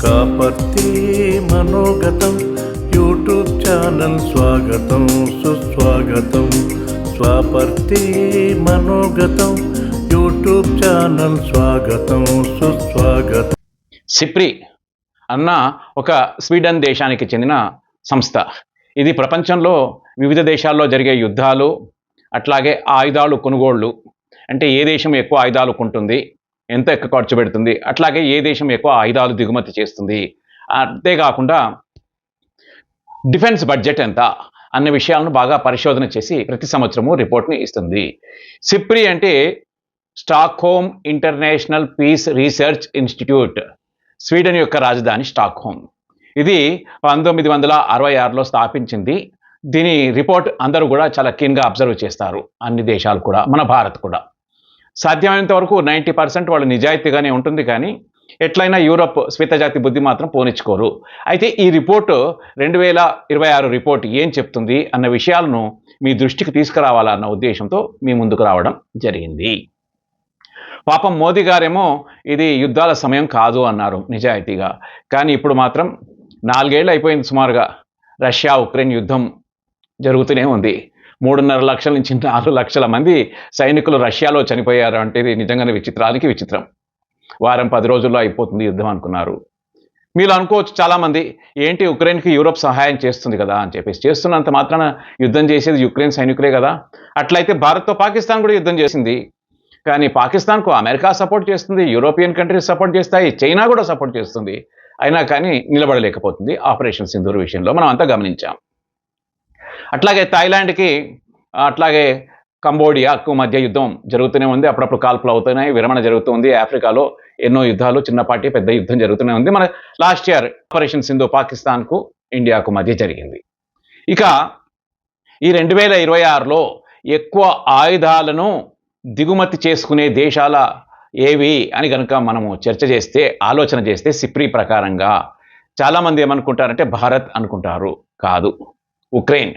Kaparthi మనోగతం YouTube channel స్వాగతం సుస్వాగతం. స్వాపర్తి మనోగతం YouTube channel స్వాగతం సుస్వాగతం. సిప్రి అన్న ఒక స్వీడన్ దేశానికి చెందిన సంస్థ. ఇది ప్రపంచంలో వివిధ దేశాల్లో జరిగే యుద్ధాలు, అట్లాగే ఆయుధాలు కొనుగోళ్ళు, అంటే ఏ దేశం ఎక్కువ ఆయుధాలు కొంటుంది, ఎంత ఎక్కువ ఖర్చు పెడుతుంది, అట్లాగే ఏ దేశం ఎక్కువ ఆయుధాలు దిగుమతి చేస్తుంది, అంతేకాకుండా డిఫెన్స్ బడ్జెట్ ఎంత అన్న విషయాలను బాగా పరిశోధన చేసి ప్రతి సంవత్సరము రిపోర్ట్ని ఇస్తుంది. సిప్రి అంటే Stockholm International Peace Research Institute. Sweden యొక్క రాజధాని స్టాక్హోమ్. ఇది 1966లో స్థాపించింది. దీని రిపోర్ట్ అందరూ కూడా చాలా కీన్గా అబ్జర్వ్ చేస్తారు, అన్ని దేశాలు కూడా, మన భారత్ కూడా. సాధ్యమైనంత వరకు 90% వాళ్ళు నిజాయితీగానే ఉంటుంది, కానీ ఎట్లయినా యూరప్ శ్వేతజాతి బుద్ధి మాత్రం పోనిచ్చుకోరు. అయితే ఈ రిపోర్టు 2026 రిపోర్ట్ ఏం చెప్తుంది అన్న విషయాలను మీ దృష్టికి తీసుకురావాలన్న ఉద్దేశంతో మీ ముందుకు రావడం జరిగింది. పాపం మోదీ గారేమో ఇది యుద్ధాల సమయం కాదు అన్నారు నిజాయితీగా, కానీ ఇప్పుడు మాత్రం 4 ఏళ్ళు అయిపోయింది సుమారుగా రష్యా ఉక్రెయిన్ యుద్ధం జరుగుతూనే ఉంది. 3.5 లక్షల నుంచి 4 లక్షల మంది సైనికులు రష్యాలో చనిపోయారు అంటే ఇది నిజంగానే విచిత్రానికి విచిత్రం. వారం 10 రోజుల్లో అయిపోతుంది యుద్ధం అనుకున్నారు. మీరు అనుకోవచ్చు చాలామంది, ఏంటి ఉక్రెయిన్కి యూరోప్ సహాయం చేస్తుంది కదా అని చెప్పేసి. చేస్తున్నంత మాత్రాన యుద్ధం చేసేది యుక్రెయిన్ సైనికులే కదా. అట్లయితే భారత్తో పాకిస్తాన్ కూడా యుద్ధం చేసింది, కానీ పాకిస్తాన్కు అమెరికా సపోర్ట్ చేస్తుంది, యూరోపియన్ కంట్రీస్ సపోర్ట్ చేస్తాయి, చైనా కూడా సపోర్ట్ చేస్తుంది. అయినా కానీ నిలబడలేకపోతుంది ఆపరేషన్ సింధూర్ విషయంలో, మనం అంతా గమనించాం. అట్లాగే థాయిలాండ్కి అట్లాగే కంబోడియాకు మధ్య యుద్ధం జరుగుతూనే ఉంది. అప్పుడప్పుడు కాల్పులు అవుతున్నాయి, విరమణ జరుగుతుంది. ఆఫ్రికాలో ఎన్నో యుద్ధాలు, చిన్నపాటి పెద్ద యుద్ధం జరుగుతూనే ఉంది. మన లాస్ట్ ఇయర్ ఆపరేషన్ సింధు పాకిస్తాన్కు ఇండియాకు మధ్య జరిగింది. ఇక ఈ 2026లో ఎక్కువ ఆయుధాలను దిగుమతి చేసుకునే దేశాల ఏవి అని కనుక మనము చర్చ చేస్తే, ఆలోచన చేస్తే, సిప్రి ప్రకారంగా చాలామంది ఏమనుకుంటారంటే భారత్ అనుకుంటారు. కాదు, ఉక్రెయిన్.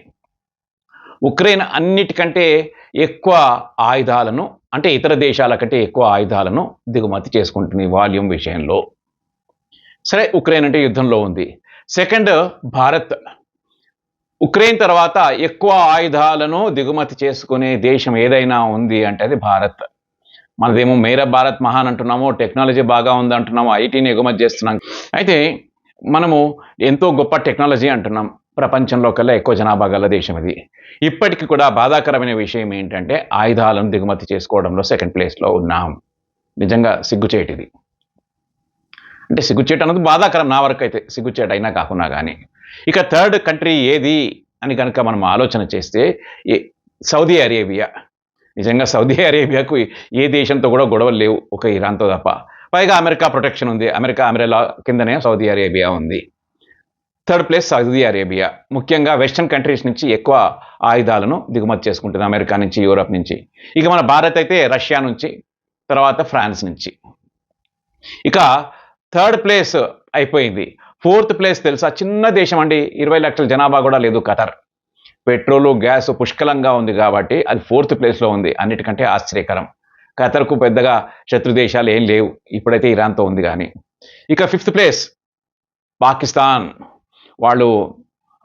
ఉక్రెయిన్ అన్నిటికంటే ఎక్కువ ఆయుధాలను, అంటే ఇతర దేశాల కంటే ఎక్కువ ఆయుధాలను దిగుమతి చేసుకుంటుంది వాల్యూమ్ విషయంలో. సరే, ఉక్రెయిన్ అంటే యుద్ధంలో ఉంది. సెకండ్ భారత్. ఉక్రెయిన్ తర్వాత ఎక్కువ ఆయుధాలను దిగుమతి చేసుకునే దేశం ఏదైనా ఉంది అంటే అది భారత్. మనదేమో మేరా భారత్ మహాన్ అంటున్నాము, టెక్నాలజీ బాగా ఉంది అంటున్నాము, ఐటీని ఎగుమతి చేస్తున్నాం. అయితే మనము ఎంతో గొప్ప టెక్నాలజీ అంటున్నాం, ప్రపంచంలో కల్లా ఎక్కువ జనాభా గల దేశం ఇది. ఇప్పటికీ కూడా బాధాకరమైన విషయం ఏంటంటే ఆయుధాలను దిగుమతి చేసుకోవడంలో సెకండ్ ప్లేస్లో ఉన్నాం. నిజంగా సిగ్గుచేటు ఇది. అంటే సిగ్గుచేటు అన్నది బాధాకరం నా వరకు అయితే, సిగ్గుచేటు అయినా కాకున్నా కానీ. ఇక థర్డ్ కంట్రీ ఏది అని కనుక మనం ఆలోచన చేస్తే సౌదీ అరేబియా. నిజంగా సౌదీ అరేబియాకు ఏ దేశంతో కూడా గొడవలు లేవు, ఒక ఇరాన్తో తప్ప. పైగా అమెరికా ప్రొటెక్షన్ ఉంది, అమెరికా అమెరికా కిందనే సౌదీ అరేబియా ఉంది. Third place Saudi Arabia. ముఖ్యంగా వెస్టర్న్ కంట్రీస్ నుంచి ఎక్కువ ఆయుధాలను దిగుమతి చేసుకుంటుంది, అమెరికా నుంచి, యూరప్ నుంచి. ఇక మన భారత్ అయితే రష్యా నుంచి, తర్వాత ఫ్రాన్స్ నుంచి. ఇక థర్డ్ ప్లేస్ అయిపోయింది. ఫోర్త్ ప్లేస్ తెలుసా? చిన్న దేశం అండి, 20 లక్షల జనాభా కూడా లేదు, ఖతర్. పెట్రోలు గ్యాస్ పుష్కలంగా ఉంది కాబట్టి అది ఫోర్త్ ప్లేస్లో ఉంది. అన్నిటికంటే ఆశ్చర్యకరం. ఖతర్కు పెద్దగా శత్రు దేశాలు ఏం లేవు, ఇప్పుడైతే ఇరాన్తో ఉంది కానీ. ఇక ఫిఫ్త్ ప్లేస్ పాకిస్తాన్. వాళ్ళు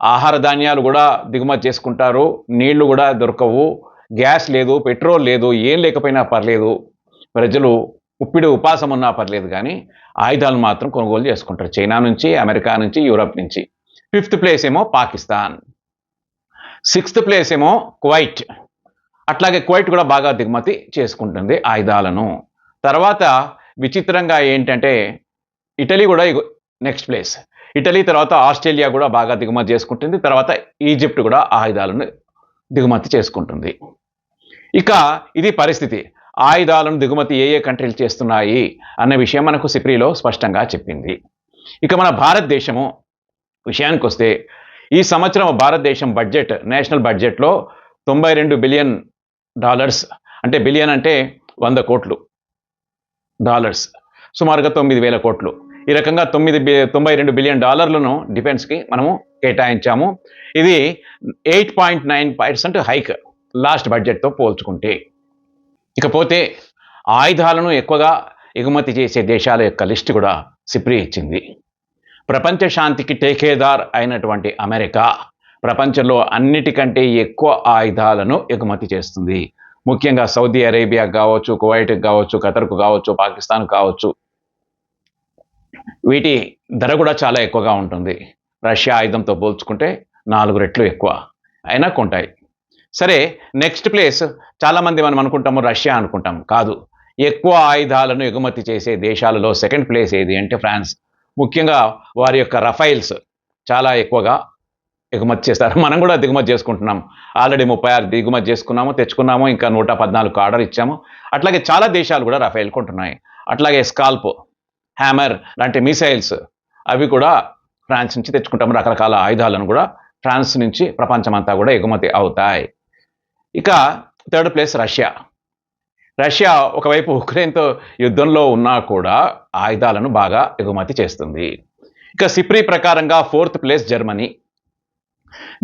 ఆహార ధాన్యాలు కూడా దిగుమతి చేసుకుంటారు, నీళ్లు కూడా దొరకవు, గ్యాస్ లేదు, పెట్రోల్ లేదు, ఏం లేకపోయినా పర్లేదు, ప్రజలు ఉప్పిడి ఉపాసం ఉన్నా పర్లేదు, కానీ ఆయుధాలు మాత్రం కొనుగోలు చేసుకుంటారు చైనా నుంచి, అమెరికా నుంచి, యూరప్ నుంచి. ఫిఫ్త్ ప్లేస్ ఏమో పాకిస్తాన్. సిక్స్త్ ప్లేస్ ఏమో కువైట్. అట్లాగే కువైట్ కూడా బాగా దిగుమతి చేసుకుంటుంది ఆయుధాలను. తర్వాత విచిత్రంగా ఏంటంటే ఇటలీ కూడా నెక్స్ట్ ప్లేస్. ఇటలీ తర్వాత ఆస్ట్రేలియా కూడా బాగా దిగుమతి చేసుకుంటుంది. తర్వాత ఈజిప్ట్ కూడా ఆయుధాలను దిగుమతి చేసుకుంటుంది. ఇక ఇది పరిస్థితి. ఆయుధాలను దిగుమతి ఏ ఏ కంట్రీలు చేస్తున్నాయి అన్న విషయం మనకు సిప్రిలో స్పష్టంగా చెప్పింది. ఇక మన భారతదేశము విషయానికి వస్తే, ఈ సంవత్సరం భారతదేశం బడ్జెట్, నేషనల్ బడ్జెట్లో $92 బిలియన్, అంటే బిలియన్ అంటే 100 కోట్లు డాలర్స్, సుమారుగా 9,000 కోట్లు. ఈ రకంగా $92 బిలియన్ డిఫెన్స్కి మనము కేటాయించాము. ఇది 8.9% హైక్ లాస్ట్ బడ్జెట్తో పోల్చుకుంటే. ఇకపోతే ఆయుధాలను ఎక్కువగా ఎగుమతి చేసే దేశాల యొక్క లిస్టు కూడా సిప్రి ఇచ్చింది. ప్రపంచ శాంతికి టేకేదార్ అయినటువంటి అమెరికా ప్రపంచంలో అన్నిటికంటే ఎక్కువ ఆయుధాలను ఎగుమతి చేస్తుంది. ముఖ్యంగా సౌదీ అరేబియా కావచ్చు, కువైట్కి కావచ్చు, ఖతర్కు కావచ్చు, పాకిస్తాన్ కావచ్చు. వీటి ధర కూడా చాలా ఎక్కువగా ఉంటుంది. రష్యా ఆయుధంతో పోల్చుకుంటే 4 రెట్లు ఎక్కువ అయినా కొంటాయి. సరే, నెక్స్ట్ ప్లేస్ చాలామంది మనం అనుకుంటాము రష్యా అనుకుంటాం. కాదు, ఎక్కువ ఆయుధాలను ఎగుమతి చేసే దేశాలలో సెకండ్ ప్లేస్ ఏది అంటే ఫ్రాన్స్. ముఖ్యంగా వారి యొక్క రఫైల్స్ చాలా ఎక్కువగా ఎగుమతి చేస్తారు. మనం కూడా దిగుమతి చేసుకుంటున్నాం. ఆల్రెడీ 36 దిగుమతి చేసుకున్నాము, తెచ్చుకున్నాము, ఇంకా 114 ఆర్డర్ ఇచ్చాము. అట్లాగే చాలా దేశాలు కూడా రఫైల్ కొంటున్నాయి. అట్లాగే స్కాల్ప్, హ్యామర్ లాంటి మిసైల్స్ అవి కూడా ఫ్రాన్స్ నుంచి తెచ్చుకుంటాము. రకరకాల ఆయుధాలను కూడా ఫ్రాన్స్ నుంచి ప్రపంచమంతా కూడా ఎగుమతి అవుతాయి. ఇక థర్డ్ ప్లేస్ రష్యా. రష్యా ఒకవైపు ఉక్రెయిన్తో యుద్ధంలో ఉన్నా కూడా ఆయుధాలను బాగా ఎగుమతి చేస్తుంది. ఇక సిప్రీ ప్రకారంగా ఫోర్త్ ప్లేస్ జర్మనీ.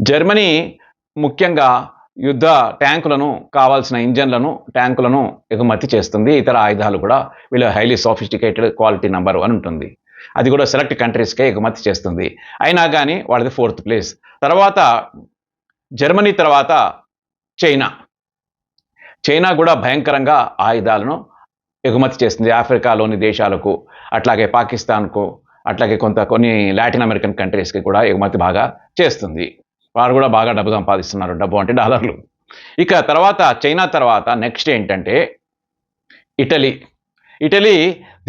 జర్మనీ ముఖ్యంగా యుద్ధ ట్యాంకులను, కావాల్సిన ఇంజన్లను, ట్యాంకులను ఎగుమతి చేస్తుంది. ఇతర ఆయుధాలు కూడా వీళ్ళ హైలీ సోఫిస్టికేటెడ్ క్వాలిటీ నెంబర్ 1 ఉంటుంది. అది కూడా సెలెక్ట్ కంట్రీస్కే ఎగుమతి చేస్తుంది. అయినా కానీ వాళ్ళది ఫోర్త్ ప్లేస్. తర్వాత జర్మనీ తర్వాత చైనా. చైనా కూడా భయంకరంగా ఆయుధాలను ఎగుమతి చేస్తుంది ఆఫ్రికాలోని దేశాలకు, అట్లాగే పాకిస్తాన్కు, అట్లాగే కొన్ని లాటిన్ అమెరికన్ కంట్రీస్కి కూడా ఎగుమతి బాగా చేస్తుంది. వారు కూడా బాగా డబ్బు సంపాదిస్తున్నారు. డబ్బు అంటే డాలర్లు. ఇక తర్వాత చైనా తర్వాత నెక్స్ట్ ఏంటంటే ఇటలీ. ఇటలీ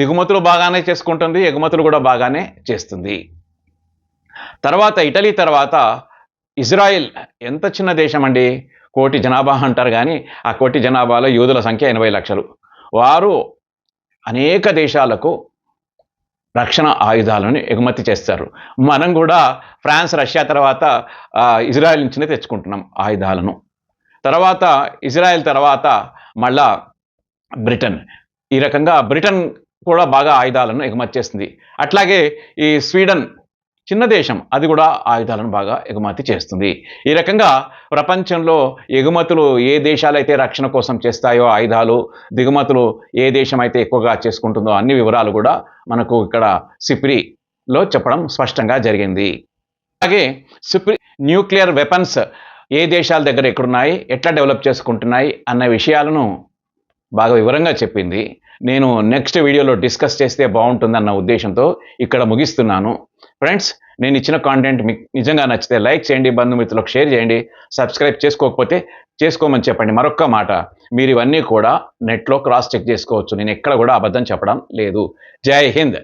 దిగుమతులు బాగానే చేసుకుంటుంది, ఎగుమతులు కూడా బాగానే చేస్తుంది. తర్వాత ఇటలీ తర్వాత ఇజ్రాయిల్. ఎంత చిన్న దేశం అండి, 1 కోటి జనాభా అంటారు కానీ ఆ 1 కోటి జనాభాలో యూదుల సంఖ్య 80 లక్షలు. వారు అనేక దేశాలకు రక్షణ ఆయుధాలను ఎగుమతి చేస్తారు. మనం కూడా ఫ్రాన్స్, రష్యా తర్వాత ఇజ్రాయెల్ నుంచినే తెచ్చుకుంటున్నాం ఆయుధాలను. తర్వాత ఇజ్రాయెల్ తర్వాత మళ్ళా బ్రిటన్. ఈ రకంగా బ్రిటన్ కూడా బాగా ఆయుధాలను ఎగుమతి చేస్తుంది. అట్లాగే ఈ స్వీడన్ చిన్న దేశం, అది కూడా ఆయుధాలను బాగా ఎగుమతి చేస్తుంది. ఈ రకంగా ప్రపంచంలో ఎగుమతులు ఏ దేశాలైతే రక్షణ కోసం చేస్తాయో ఆయుధాలు, దిగుమతులు ఏ దేశం అయితే ఎక్కువగా చేసుకుంటుందో అన్ని వివరాలు కూడా మనకు ఇక్కడ సిప్రీలో చెప్పడం స్పష్టంగా జరిగింది. అలాగే సిప్రీ న్యూక్లియర్ వెపన్స్ ఏ దేశాల దగ్గర ఎక్కడున్నాయి, ఎట్లా డెవలప్ చేసుకుంటున్నాయి అన్న విషయాలను బాగా వివరంగా చెప్పింది. నేను నెక్స్ట్ వీడియోలో డిస్కస్ చేస్తే బాగుంటుందన్న ఉద్దేశంతో ఇక్కడ ముగిస్తున్నాను. ఫ్రెండ్స్, నేను ఇచ్చిన కాంటెంట్ మీకు నిజంగా నచ్చితే లైక్ చేయండి, బంధుమిత్రులకు షేర్ చేయండి. సబ్స్క్రైబ్ చేసుకోకపోతే చేసుకోమని చెప్పండి. మరొక్క మాట, మీరు ఇవన్నీ కూడా నెట్లో క్రాస్ చెక్ చేసుకోవచ్చు. నేను ఎక్కడ కూడా అబద్ధం చెప్పడం లేదు. జై హింద్.